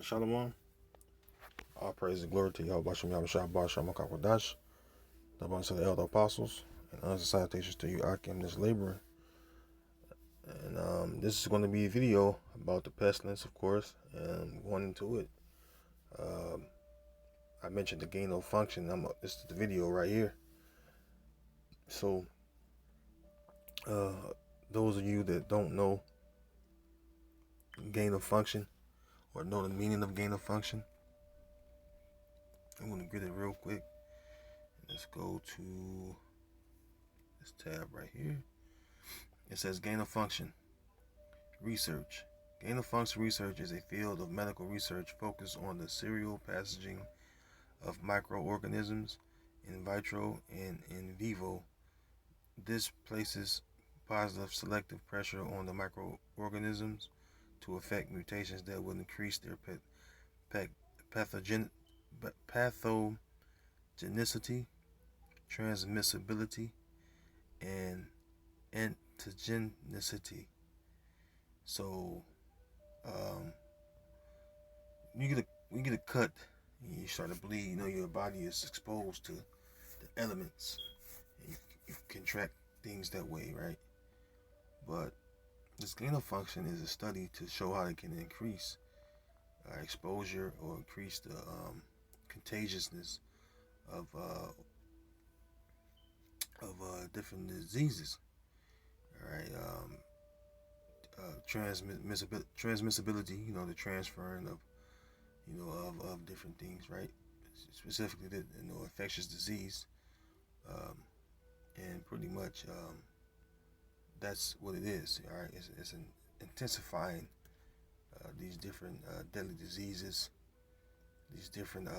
Shalom. All praise and glory to Yahweh Bashem Yahushua Bashem Makakwadash, the abundance of the elder apostles, and honors and salutations to you, Akim, this laborer. And this is going to be a video about the pestilence, of course, and going into it. I mentioned the gain of function. This is the video right here. So, those of you that don't know gain of function or know the meaning of gain of function, I'm going to get it real quick. Let's go to this tab right here. It says gain of function research. Gain of function research is a field of medical research focused on the serial passaging of microorganisms in vitro and in vivo. This places positive selective pressure on the microorganisms to affect mutations that will increase their pathogenicity, transmissibility, and antigenicity. So, you get a cut, and you start to bleed. You know your body is exposed to the elements, and you contract things that way, right? But this gain of function is a study to show how it can increase exposure or increase the contagiousness of different diseases. All right. Transmissibility, the transferring of, of different things, right? Specifically, infectious disease, and pretty much that's what it is. All right, it's an intensifying these different deadly diseases, these different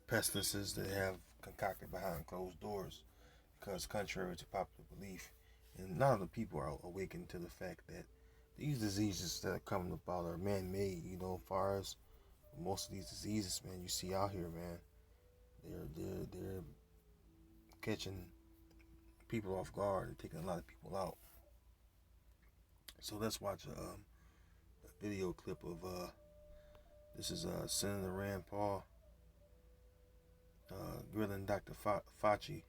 pestilences that have concocted behind closed doors. Because contrary to popular belief, and none of the people are awakened to the fact that these diseases that are coming about are man-made. As far as most of these diseases, man, you see out here, man, they're catching people off guard and taking a lot of people out. So let's watch a video clip of this is Senator Rand Paul grilling Dr. Fauci.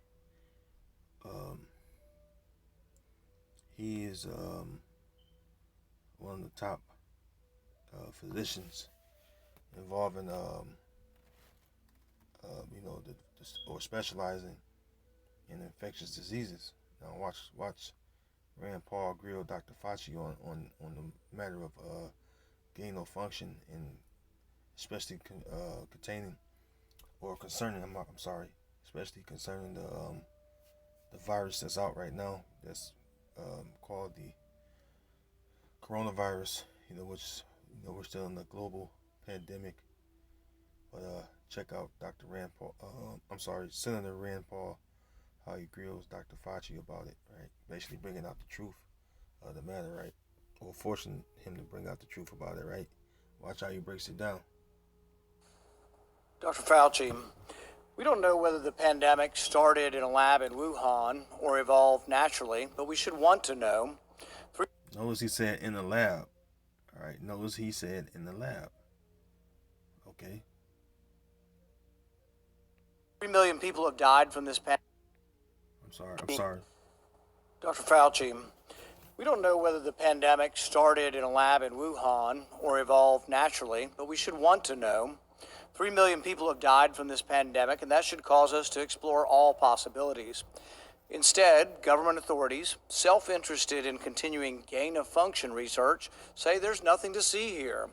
He is one of the top physicians involving, or specializing in infectious diseases. Now watch Rand Paul grill Dr. Fauci on the matter of gain of function, and especially containing or concerning. Especially concerning the virus that's out right now, that's called the coronavirus, which we're still in the global pandemic. But check out Senator Rand Paul, how he grills Dr. Fauci about it, right? Basically bringing out the truth of the matter, right? Or forcing him to bring out the truth about it, right? Watch how he breaks it down. Dr. Fauci, we don't know whether the pandemic started in a lab in Wuhan or evolved naturally, but we should want to know. Notice he said in the lab. All right, notice he said in the lab. Okay. 3 million people have died from this pandemic. I'm sorry. Dr. Fauci, we don't know whether the pandemic started in a lab in Wuhan or evolved naturally, but we should want to know. 3 million people have died from this pandemic, and that should cause us to explore all possibilities. Instead, government authorities, self-interested in continuing gain-of-function research, say there's nothing to see here.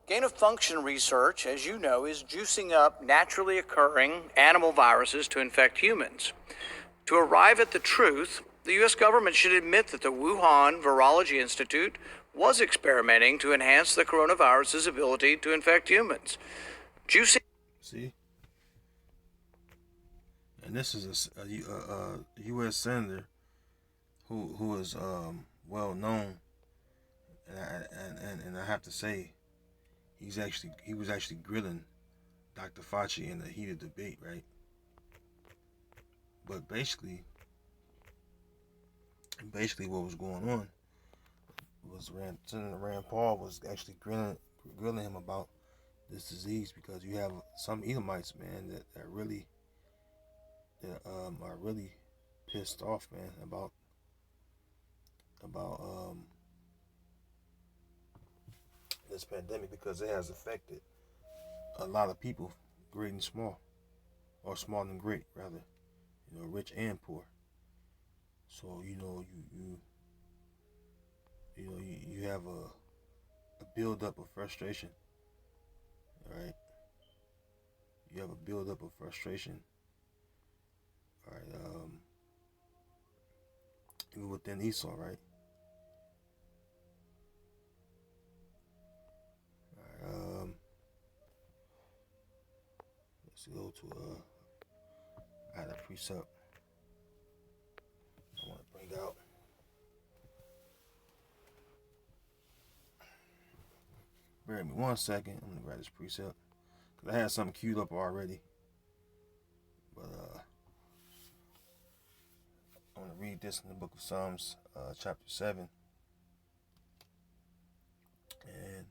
Gain-of-function research, as you know, is juicing up naturally occurring animal viruses to infect humans. To arrive at the truth, the U.S. government should admit that the Wuhan Virology Institute was experimenting to enhance the coronavirus's ability to infect humans. Juicing. See? And this is a U.S. senator who is well known, and I have to say, he was actually grilling Dr. Fauci in a heated debate, right? But basically what was going on, Senator Rand Paul was actually grilling him about this disease, because you have some Edomites, man, that really are really pissed off, man, about this pandemic, because it has affected a lot of people, great and small, or small and great rather, rich and poor. So you have a build up of frustration, right? You have a build up of frustration, all right? Even within Esau, right? All right, let's go to I had a precept I want to bring out. Bear with me 1 second. I'm gonna grab this precept because I had something queued up already, but I'm gonna read this in the book of Psalms, chapter 7, and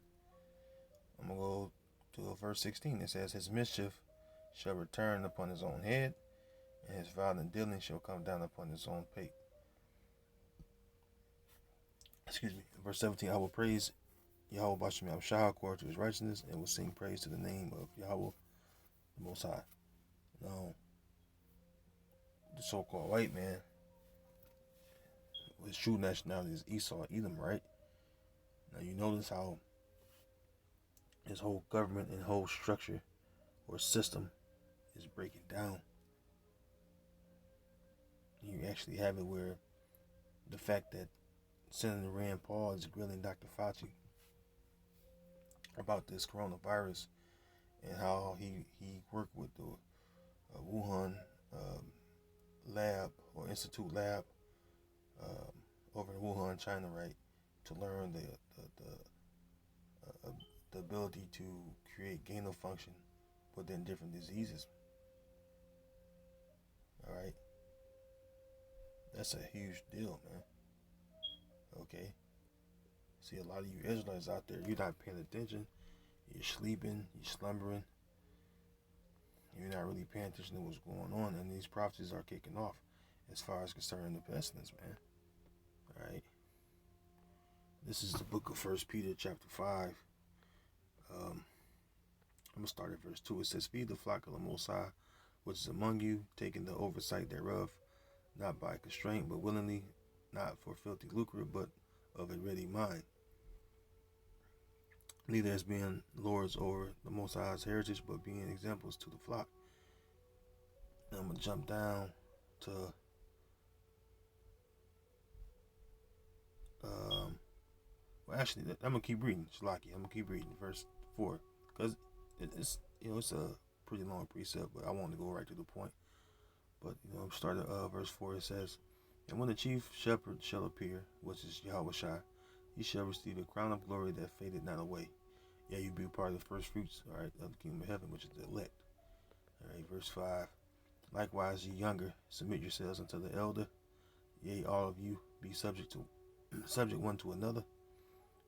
I'm gonna go to verse 16. It says, "His mischief shall return upon his own head, and his violent dealing shall come down upon his own pate." Excuse me. Verse 17, "I will praise Yahweh Bashim Abshah according to his righteousness, and will sing praise to the name of Yahweh the Most High." Now, the so-called white man, his true nationality is Esau, Edom, right? Now you notice how his whole government and whole structure or system is breaking down. You actually have it where the fact that Senator Rand Paul is grilling Dr. Fauci about this coronavirus, and how he worked with the Wuhan lab or Institute lab over in Wuhan, China, right, to learn the ability to create gain of function within different diseases. All right, that's a huge deal, man. Okay, see, a lot of you Israelites out there, you're not paying attention. You're sleeping, you're slumbering. You're not really paying attention to what's going on, and these prophecies are kicking off as far as concerning the pestilence, man. All right. This is the book of First Peter, chapter 5. I'm gonna start at verse 2. It says, "Feed the flock of the Most High, which is among you, taking the oversight thereof, not by constraint, but willingly, not for filthy lucre, but of a ready mind. Neither as being lords over the Most High's heritage, but being examples to the flock." Now I'm gonna jump down to well, actually, I'm gonna keep reading. Shalaki, I'm gonna keep reading verse 4, because it's it's a pretty long precept, but I want to go right to the point. But start at verse 4. It says, "And when the chief shepherd shall appear, which is Yahweh Shai, he shall receive a crown of glory that fadeth not away. Yeah, you be part of the first fruits, all right, of the kingdom of heaven, which is the elect." All right, verse 5. "Likewise, ye younger, submit yourselves unto the elder. Yea, all of you be subject one to another,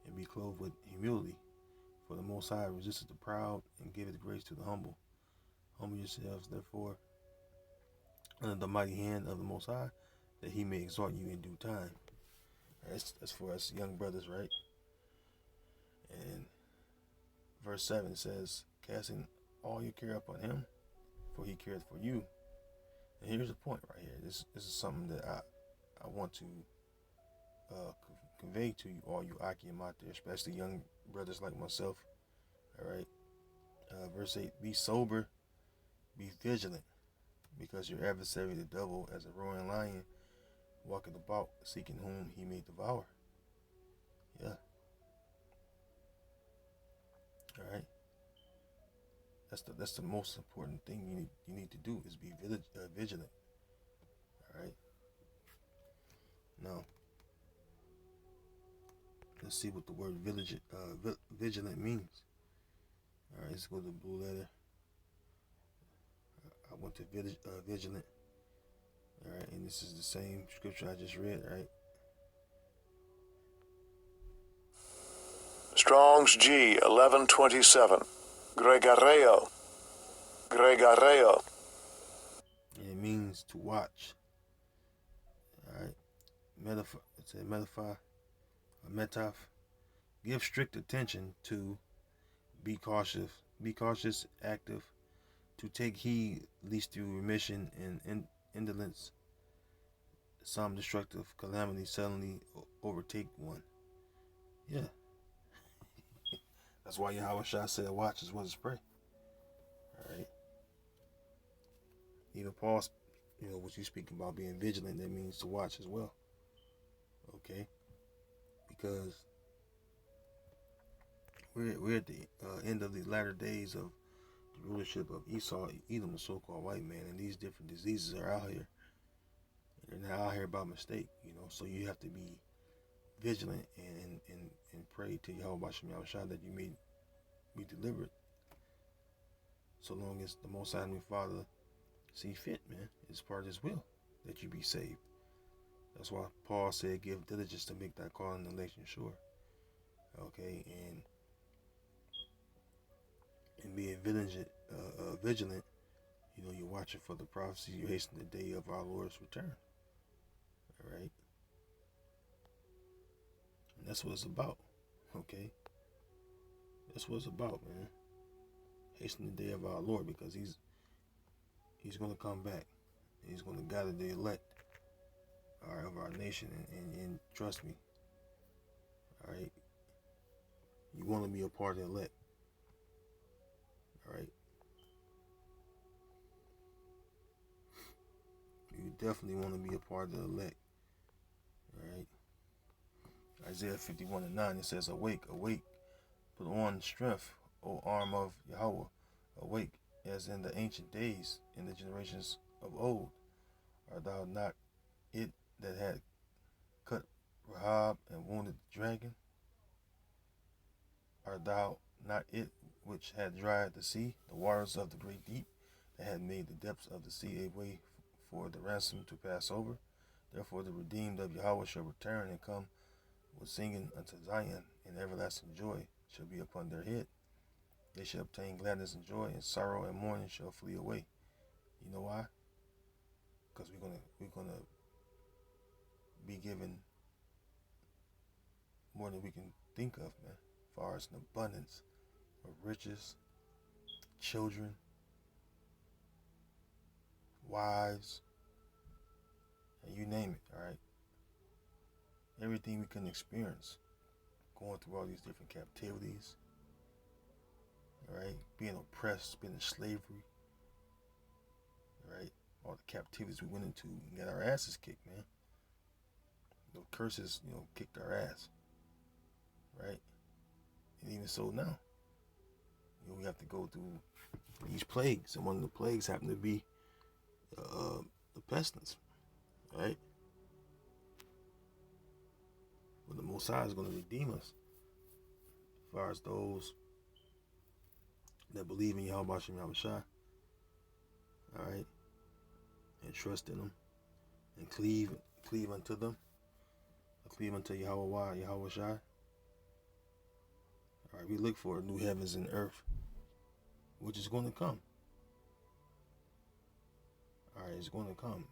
and be clothed with humility. For the Most High resisteth the proud, and giveth grace to the humble. Humble yourselves, therefore, under the mighty hand of the Most High, that he may exalt you in due time." That's for us young brothers, right? And verse 7 says, "Casting all your care upon him, for he careth for you." And here's the point right here. This is something that I want to convey to you, all you Akim out there, especially young brothers like myself. All right. Verse 8, "Be sober, be vigilant, because your adversary the devil, as a roaring lion, walketh about, seeking whom he may devour." Yeah. All right. That's the most important thing you need to do, is be vigilant. All right. Now, let's see what the word vigilant means. All right. Let's go to the blue letter. I went to vigilant. All right, and this is the same scripture I just read. Right. Strong's G 1127. Gregareo. Gregareo. And it means to watch. Alright. It's a metaphor, a metaph. Give strict attention to, be cautious, active, to take heed, lest through remission and indolence some destructive calamity suddenly overtake one. Yeah. That's why Yahweh Shah said watch as well as pray. Alright. Even Paul, what you speaking about being vigilant, that means to watch as well. Okay? Because we're at the end of the latter days of the rulership of Esau, Edom, the so-called white man, and these different diseases are out here. They're not out here by mistake, so you have to be vigilant and pray to Yahweh Shah that you may be delivered. So long as the Most High Father see fit, man, it's part of His will that you be saved. That's why Paul said, "Give diligence to make that call and election sure." Okay, and being vigilant. You're watching for the prophecy. You hasten the day of our Lord's return. All right, and that's what it's about. Okay, that's what it's about, man. Hasten the day of our Lord, because He's going to come back. He's going to gather the elect, all right, of our nation, and trust me, all right, you want to be a part of the elect, all right. You definitely want to be a part of the elect, all right. Isaiah 51:9, it says, "Awake, awake, put on strength, O arm of Yahweh. Awake, as in the ancient days, in the generations of old. Art thou not it that had cut Rahab and wounded the dragon? Art thou not it which had dried the sea, the waters of the great deep, that had made the depths of the sea a way for the ransom to pass over? Therefore the redeemed of Yahweh shall return and come with singing unto Zion, and everlasting joy shall be upon their head. They shall obtain gladness and joy, and sorrow and mourning shall flee away." You know why? Because we're gonna be given more than we can think of, man. As far as an abundance of riches, children, wives, and you name it, all right? Everything we can experience, going through all these different captivities, all right? Being oppressed, being in slavery, all right? All the captivities we went into, we got our asses kicked, man. The curses, kicked our ass, right? And even so now, we have to go through these plagues, and one of the plagues happened to be the pestilence, right? But the Most High is going to redeem us, as far as those that believe in Yahweh Shah, all right, and trust in Him, and cleave unto them, cleave unto Yahweh Shah. All right, we look for new heavens and earth, which is going to come. All right, it's going to come.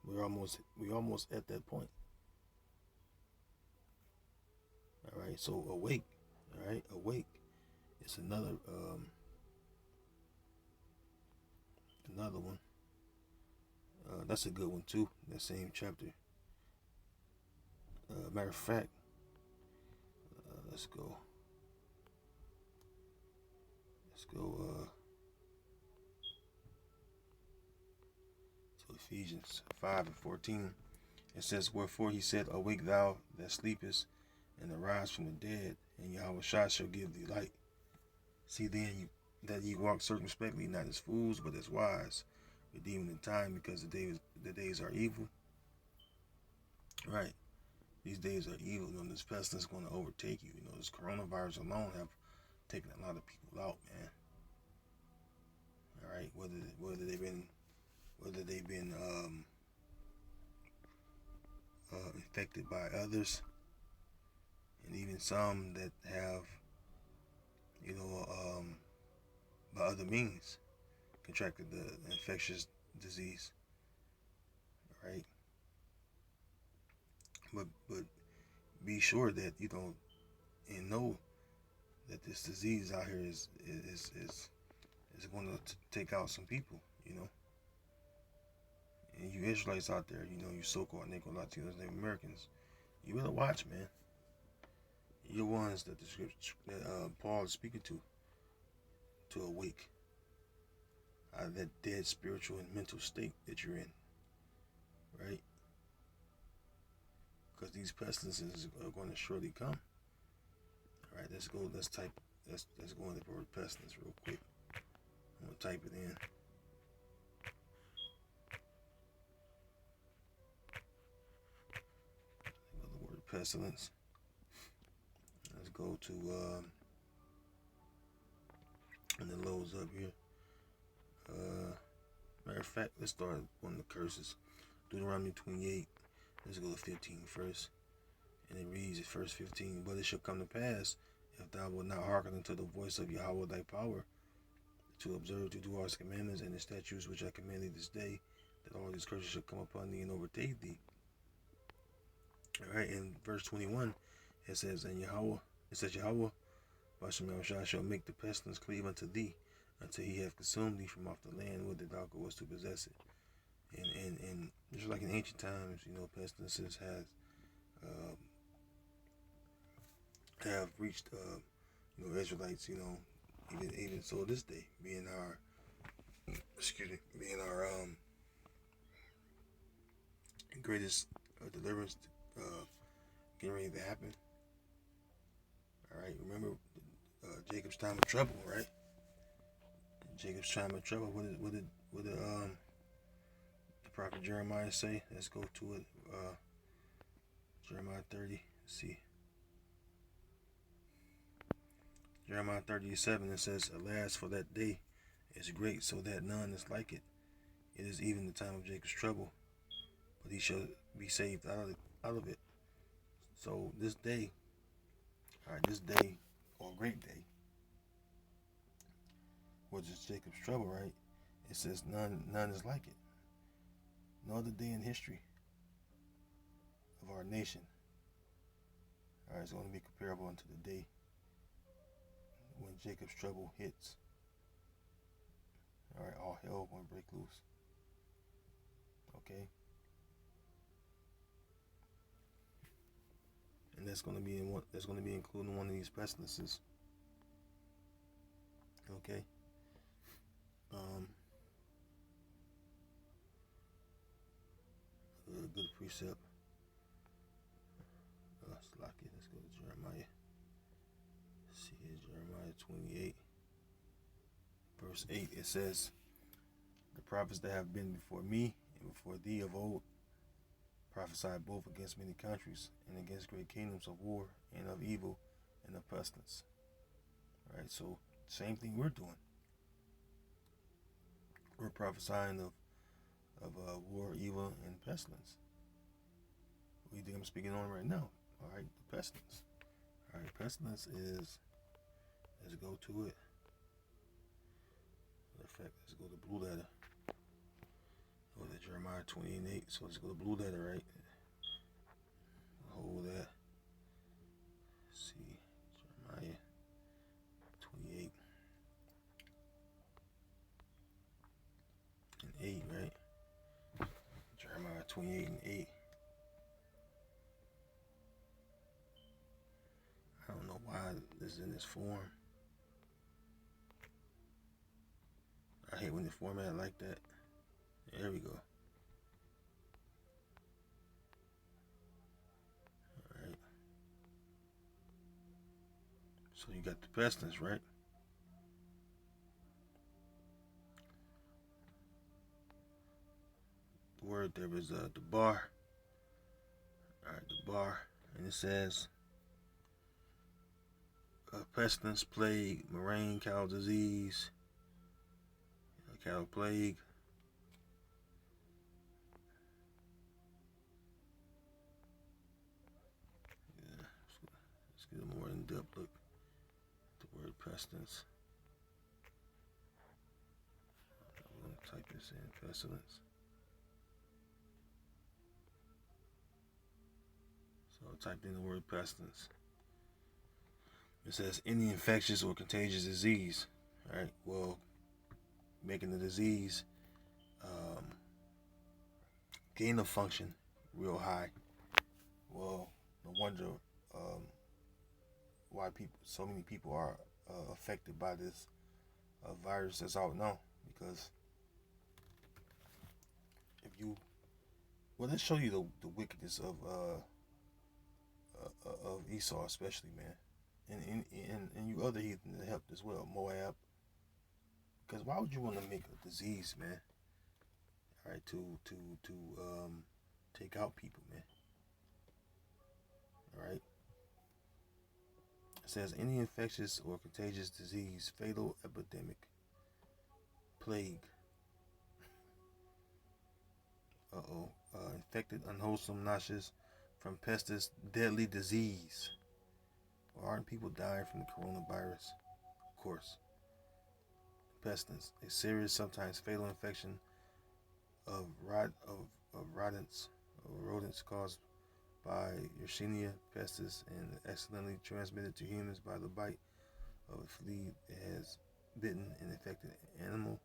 We're almost at that point. All right, so awake. All right, awake. It's another one. That's a good one too. That same chapter. Matter of fact, let's go. To Ephesians 5:14. It says, "Wherefore He said, Awake thou that sleepest, and arise from the dead, and Yahweh Shah shall give thee light. See then that ye walk circumspectly, not as fools, but as wise, redeeming the time, because the days are evil." Right. These days are evil. This pestilence is going to overtake you. This coronavirus alone have taken a lot of people out, man. All right. Whether they've been infected by others, and even some that have, by other means, contracted the infectious disease, right? But be sure that and know that this disease out here is going to take out some people, And you Israelites out there, you so-called Negro Latinos, Native Americans, you better watch, man. You're ones that the scripture that Paul is speaking to awake out of that dead spiritual and mental state that you're in, right? Because these pestilences are going to surely come. All right, let's go. Let's type. Let's go into the word pestilence real quick. I'm gonna type it in. The word pestilence. Let's go to and the lows up here. Matter of fact, let's start one of the curses. Deuteronomy 28. Let's go to 15 first. And it reads at verse 15, but it shall come to pass, if thou wilt not hearken unto the voice of Yahweh thy power, to observe to do all his commandments and the statutes which I command thee this day, that all these curses shall come upon thee and overtake thee. All right, in verse 21, it says, Yahweh, Bashem shall make the pestilence cleave unto thee, until he have consumed thee from off the land whither thou goest to possess it. And just like in ancient times, pestilences have reached, Israelites, even so this day, being our greatest deliverance getting ready to happen. All right, remember Jacob's time of trouble, right? Jacob's time of trouble. What did the prophet Jeremiah say? Let's go to it. Jeremiah 30. Let's see. Jeremiah 37. It says, "Alas, for that day is great, so that none is like it. It is even the time of Jacob's trouble, but he shall be saved out of it." So this day, or great day, which is Jacob's trouble, right? It says none is like it. No other day in history of our nation, all right, is going to be comparable unto the day when Jacob's trouble hits. All right, all hell going to break loose. Okay, and that's going to be including one of these pestilences. Okay. A good precept. Slocky. Let's go to Jeremiah. Let's see here, Jeremiah 28, verse 8. It says, "The prophets that have been before me and before thee of old prophesied both against many countries and against great kingdoms of war and of evil and of pestilence." All right, so same thing we're doing. We're prophesying of war, evil, and pestilence. What do you think I'm speaking on right now? All right, the pestilence. All right, pestilence is, let's go to it. Matter of fact, let's go to blue letter. Go to Jeremiah 28 and 8. So let's go to blue letter, right? Hold that. Let's see, Jeremiah 28 and 8, right? Jeremiah 28 and 8. I don't know why this is in this form. I hate when the format like that. There we go. Alright. So you got the pestilence, right? The word there is the bar. Alright, the bar. And it says, pestilence, plague, murrain, cow disease, cattle plague. get a more in-depth look at the word pestilence. I'm going to type this in, pestilence. So I typed in the word pestilence. It says any infectious or contagious disease. All right, well, making the disease gain of function real high. Well, no wonder why so many people are affected by this virus that's out now. Because if you, well, let's show you the wickedness of Esau, especially, man, and you other heathen that helped as well, Moab. Because why would you want to make a disease, man? All right, to take out people, man. All right. It says any infectious or contagious disease, fatal epidemic, plague. Infected, unwholesome, nauseous, from pestis, deadly disease. Well, aren't people dying from the coronavirus? Of course. Pestilence, a serious, sometimes fatal infection of rodents caused by Yersinia pestis and accidentally transmitted to humans by the bite of a flea that has bitten an infected animal.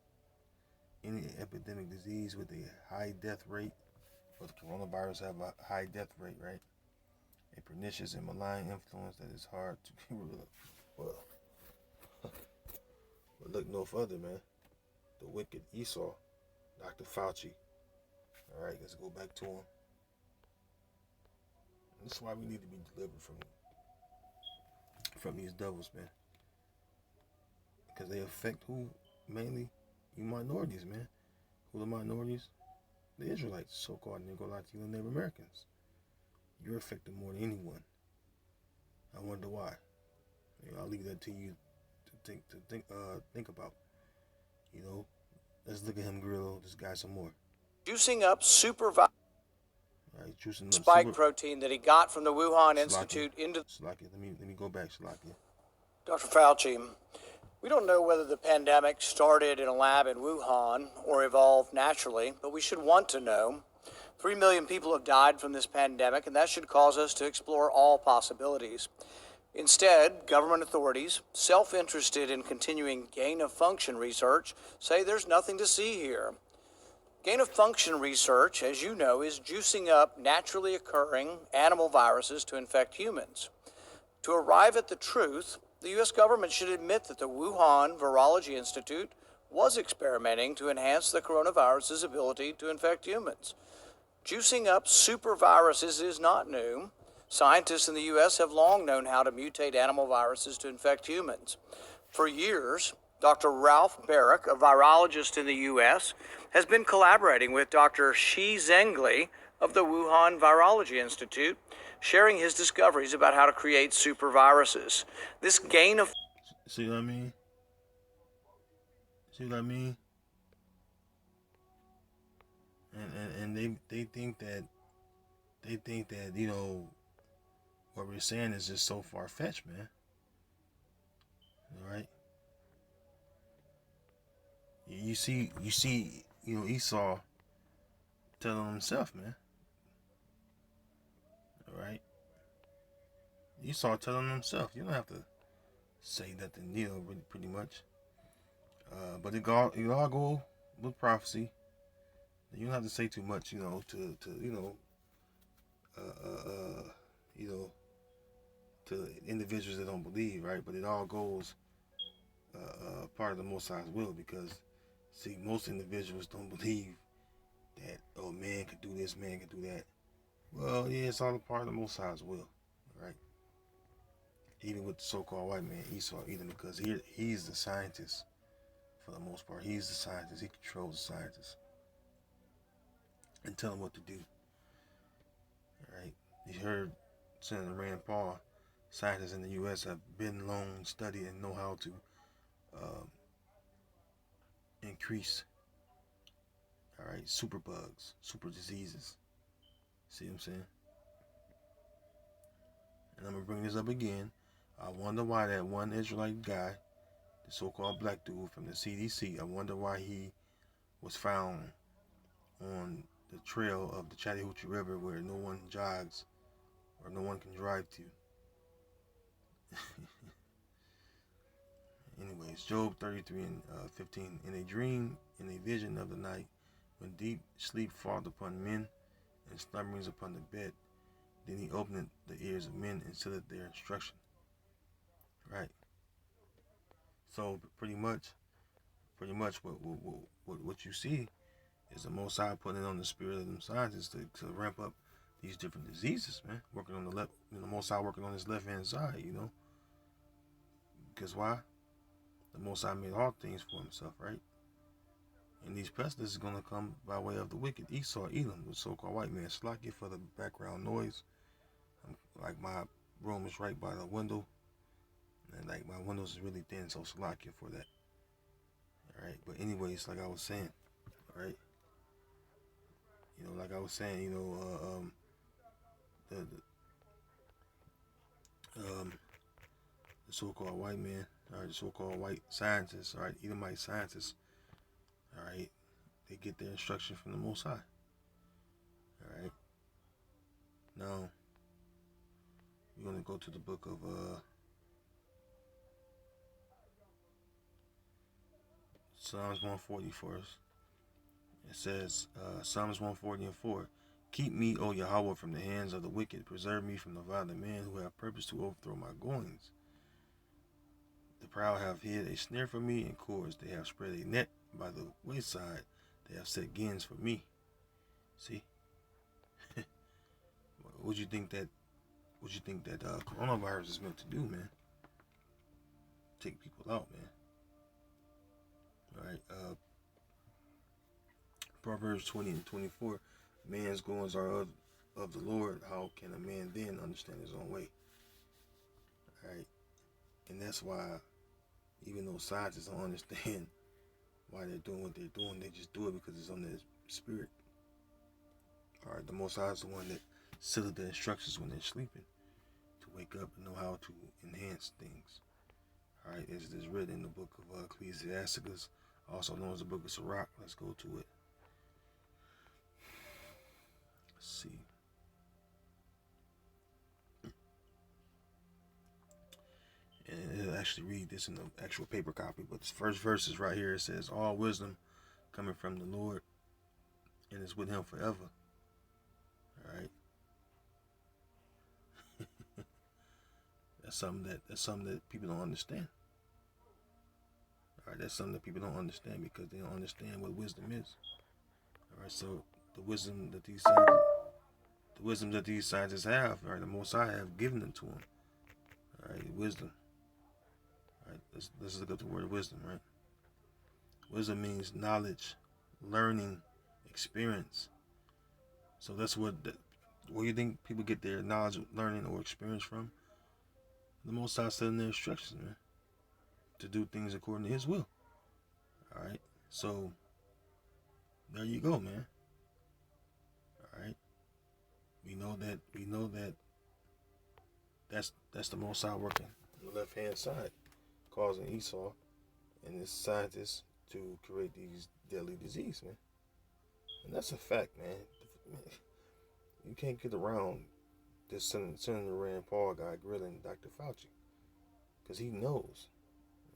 Any epidemic disease with a high death rate, or the coronavirus have a high death rate, right? A pernicious and malign influence that is hard to get rid of. Well, but look no further, man. The wicked Esau, Dr. Fauci. All right, let's go back to him. This is why we need to be delivered from these devils, man. Because they affect who? Mainly you minorities, man. Who the minorities? The Israelites, so-called Negro Latino Native Americans. You're affected more than anyone. I wonder why. You know, I'll leave that to you to think about. You know, let's look at him grill this guy some more. Juicing up Juicing up spike protein that he got from the Wuhan Institute into. Shalaki, let me go back, Shalaki. Dr. Fauci, we don't know whether the pandemic started in a lab in Wuhan or evolved naturally, but we should want to know. 3 million people have died from this pandemic, and that should cause us to explore all possibilities. Instead, government authorities, self-interested in continuing gain-of-function research, say there's nothing to see here. Gain-of-function research, as you know, is juicing up naturally occurring animal viruses to infect humans. To arrive at the truth, the U.S. government should admit that the Wuhan Virology Institute was experimenting to enhance the coronavirus's ability to infect humans. Juicing up superviruses is not new. Scientists in the U.S. have long known how to mutate animal viruses to infect humans. For years, Dr. Ralph Barrick, a virologist in the U.S., has been collaborating with Dr. Shi Zhengli of the Wuhan Virology Institute, sharing his discoveries about how to create superviruses. This gain of... See what I mean? See what I mean? And they think that you know what we're saying is just so far fetched, man. All right. You see, you know, Esau telling himself, man. All right. Esau telling himself. You don't have to say nothing, you know, pretty much. But it all go with prophecy. You don't have to say too much, you know, to you know, you know, to individuals that don't believe, right? But it all goes part of the Most High's will, because see, most individuals don't believe that, oh, man could do this, man could do that. Well, yeah, it's all a part of the Most High's will, right? Even with the so-called white man, Esau, even because he's the scientist for the most part. He's the scientist. He controls the scientists and tell them what to do. All right? You heard Senator Rand Paul, scientists in the U.S. have been long studied and know how to increase, all right, super bugs, super diseases. See what I'm saying? And I'm going to bring this up again. I wonder why that one Israelite guy, the so-called black dude from the CDC, I wonder why he was found on the trail of the Chattahoochee River where no one jogs or no one can drive to. Anyways, Job 33 and 15. In a dream, in a vision of the night, when deep sleep falleth upon men, and slumberings upon the bed, then he openeth the ears of men and sealeth their instruction. Right. So pretty much what you see is the Most High putting it on the spirit of them scientists to ramp up these different diseases, man. Working on the left, the Most High working on his left hand side, Because why? The Most High made all things for himself, right? And these pestilences is gonna come by way of the wicked Esau, Edom, the so-called white man. Slack it for the background noise. Like my room is right by the window, and like my windows is really thin, so slack it for that. All right. But anyways, like I was saying, all right. Like I was saying, the the so-called white man, or the so-called white scientists, all right, Edomite scientists, all right, they get their instruction from the Most High, all right. Now we're gonna go to the book of Psalms 140 first. It says, Psalms 140 and 4. Keep me, O Yahweh, from the hands of the wicked. Preserve me from the violent men who have purpose to overthrow my goings. The proud have hid a snare for me in cords. They have spread a net by the wayside. They have set gins for me. See? What you think that coronavirus is meant to do, man? Take people out, man. All right. Proverbs 20 and 24. Man's goings are of the Lord. How can a man then understand his own way? All right. And that's why, even though scientists don't understand why they're doing what they're doing, they just do it because it's on their spirit. All right. The Most High is the one that sealed the instructions when they're sleeping to wake up and know how to enhance things. All right. As it is written in the book of Ecclesiasticus, also known as the book of Sirach. Let's go to it. Let's see. And it'll actually read this in the actual paper copy, but this first verse is right here. It says, all wisdom coming from the Lord and is with him forever. All right. That's something that people don't understand. All right, that's something that people don't understand because they don't understand what wisdom is. All right, so the wisdom that these scientists have, all right, the Most High have given them to them. All right, wisdom. All right, let's look up the word wisdom. Right, wisdom means knowledge, learning, experience. So that's where you think people get their knowledge, learning, or experience from? The Most High setting their instructions, man, to do things according to His will. All right, so there you go, man. All right, we know that that's the Most High working on the left hand side, causing Esau and his scientists to create these deadly diseases, man. And that's a fact, man. You can't get around this Senator Rand Paul guy grilling Dr. Fauci, because he knows,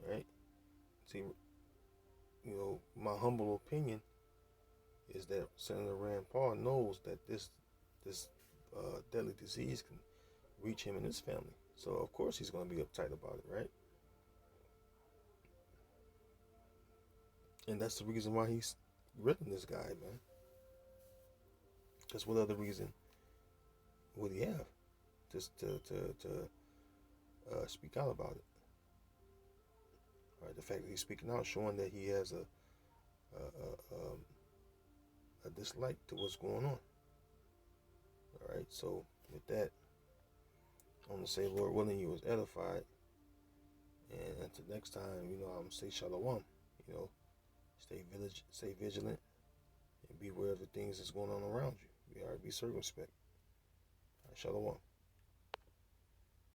right? See, my humble opinion is that Senator Rand Paul knows that this deadly disease can reach him and his family. So of course he's going to be uptight about it, right? And that's the reason why he's written this guy, man. Because what other reason would he have just to speak out about it? All right, the fact that he's speaking out, showing that he has a dislike to what's going on. All right, so with that, I want to say, Lord willing, you was edified. And until next time, I'm going to say shalom. Stay vigilant, and be aware of the things that's going on around you. Be circumspect. All right, shalom.